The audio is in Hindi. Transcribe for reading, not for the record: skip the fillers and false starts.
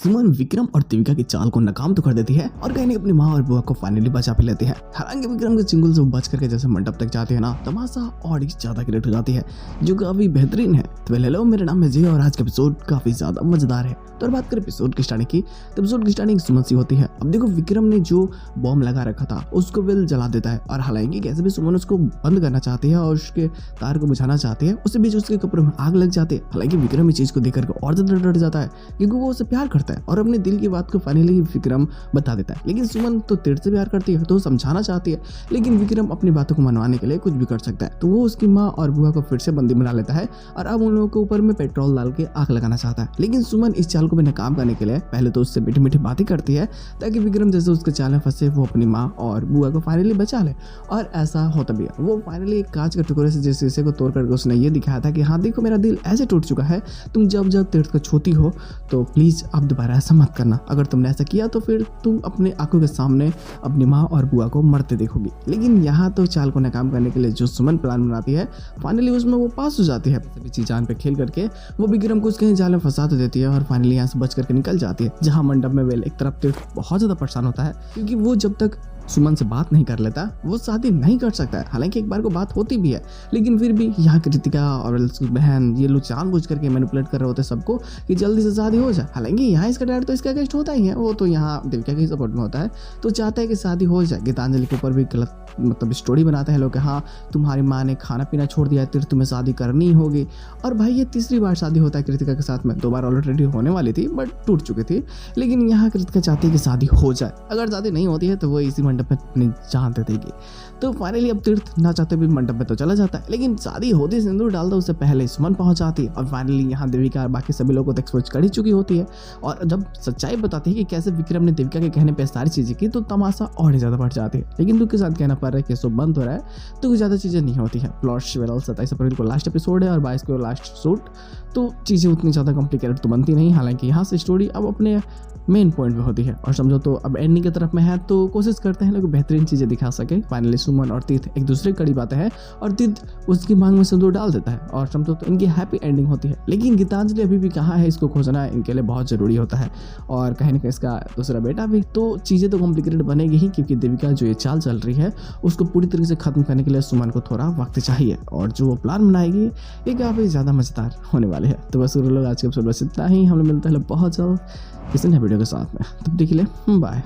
सुमन विक्रम और देविका की चाल को नाकाम तो कर देती है और कहीं अपनी माँ और बुआ को फाइनली बचा भी लेती है। हालांकि विक्रम के चिंगुल से बच करके जैसे मंडप तक जाती है ना, तमाशा और ही ज्यादा क्रिएट हो जाती है जो काफी बेहतरीन है। तो हेलो, मेरा नाम है जय और आज का एपिसोड काफी ज्यादा मजेदार है। तो बात करें एपिसोड की स्टार्टिंग की, तो एपिसोड की स्टार्टिंग सुमन सी होती है। अब देखो, विक्रम ने जो बॉम्ब लगा रखा था उसको विल जला देता है और हालांकि कैसे भी सुमन उसको बंद करना चाहती है और उसके तार को बुझाना चाहती है, उसके बीच उसके कपड़ों में आग लग जाती है। हालांकि विक्रम इस चीज को देख करके और ज्यादा डर जाता है क्योंकि वो उसे प्यार करता है और अपने दिल की बात को फाइनली विक्रम बता देता है। लेकिन सुमन तो तेरे से प्यार करती है तो समझाना चाहती है, लेकिन विक्रम अपनी बातों को मनवाने के लिए कुछ भी कर सकता है। तो वो उसकी माँ और बुआ को फिर से बंदी बना लेता है और अब उन लोगों के ऊपर में पेट्रोल डाल के आग लगाना चाहता है। लेकिन सुमन इस चाल को भी नाकाम करने के लिए पहले तो उससे मीठी मीठी बातें करती है ताकि विक्रम जैसे उसके चाल में फंसे वो अपनी माँ और बुआ को फाइनली बचा ले। और ऐसा होता भी है। वो फाइनली एक कांच के टुकड़े से जिस शीशे को तोड़ करके उसने ये दिखाया था कि हाँ देखो, मेरा दिल ऐसे टूट चुका है, तुम जब जब तीर्थ को छूती हो तो प्लीज अब दोबारा ऐसा मत करना। अगर तुमने ऐसा किया तो फिर तुम अपने आंखों के सामने अपनी माँ और बुआ को मरते देखोगी। लेकिन यहाँ तो चाल को नाकाम करने के लिए जो सुमन प्लान बनाती है फाइनली उसमें वो पास हो जाती है। सभी चीज जान पे खेल करके वो विक्रम को उसके जाल में फंसा तो देती है और फाइनली यहाँ से बच करके निकल जाती है। जहाँ मंडप में वेल एक तरफ तीर्थ बहुत ज्यादा परेशान होता है क्योंकि वो जब तक सुमन से बात नहीं कर लेता वो शादी नहीं कर सकता है। हालांकि एक बार को बात होती भी है, लेकिन फिर भी यहाँ कृतिका और बहन ये लोग जानबूझ करके मैनिपुलेट कर रहे होते सबको कि जल्दी से शादी हो जाए। हालांकि यहाँ इसका डैड तो इसका अगेंस्ट होता ही है, वो तो यहाँ देविका के सपोर्ट में होता है, तो चाहता है कि शादी हो जाए। गीतांजलि के ऊपर भी गलत मतलब स्टोरी बनाते हैं लोग कि हाँ तुम्हारी माँ ने खाना पीना छोड़ दिया, फिर तुम्हें शादी करनी होगी। और भाई ये तीसरी बार शादी होता है कृतिका के साथ में। 2 बार ऑलरेडी होने वाली थी बट टूट चुकी थी, लेकिन यहाँ कृतिका चाहती है कि शादी हो जाए। अगर शादी नहीं होती है तो वो इसी मंडप में अपनी जान दे देगी। तो फाइनली अब तीर्थ ना चाहते भी मंडप में तो चला जाता है, लेकिन शादी होती सिंदूर डालता उससे पहले सुमन पहुंच जाती है और फाइनली यहाँ देविका और बाकी सभी लोगों को एक्सपोज कर ही चुकी होती है। और जब सच्चाई बताती है कि कैसे विक्रम ने देविका के कहने पे सारी चीजें की तो तमाशा और ही ज्यादा बढ़ जाती है। लेकिन दुख के साथ कहना पड़ रहा है कि सब बंद हो रहा है तो कुछ ज्यादा चीजें नहीं होती है। प्लॉट 27 अप्रैल को लास्ट एपिसोड है और 22 को लास्ट शूट, तो चीजें उतनी ज्यादा कॉम्प्लिकेटेड तो बनती नहीं। हालांकि यहाँ से स्टोरी अब अपने मेन पॉइंट पे होती है और समझो तो अब एंडिंग की तरफ में है, तो कोशिश करते हैं लोग बेहतरीन चीजें दिखा सके। फाइनली सुमन और तीर्थ एक दूसरे की कड़ी बातें हैं और तीर्थ उसकी मांग में सिंदूर डाल देता है और समझो तो इनकी हैप्पी एंडिंग होती है। लेकिन गीतांजलि अभी भी कहाँ है, इसको खोजना इनके लिए बहुत जरूरी होता है और कहीं ना कहीं इसका दूसरा बेटा भी। तो चीजें तो कॉम्प्लिकेटेड बनेगी ही क्योंकि देविका जो ये चाल चल रही है उसको पूरी तरीके से खत्म करने के लिए सुमन को थोड़ा वक्त चाहिए और जो वो प्लान बनाएगी ये काफी ज्यादा मजेदार होने वाले है। तो बस लोग आज के एपिसोड बस इतना ही। हम लोग मिलते हैं बहुत जल्द किसी नए वीडियो के साथ में, तब देख ले, बाय।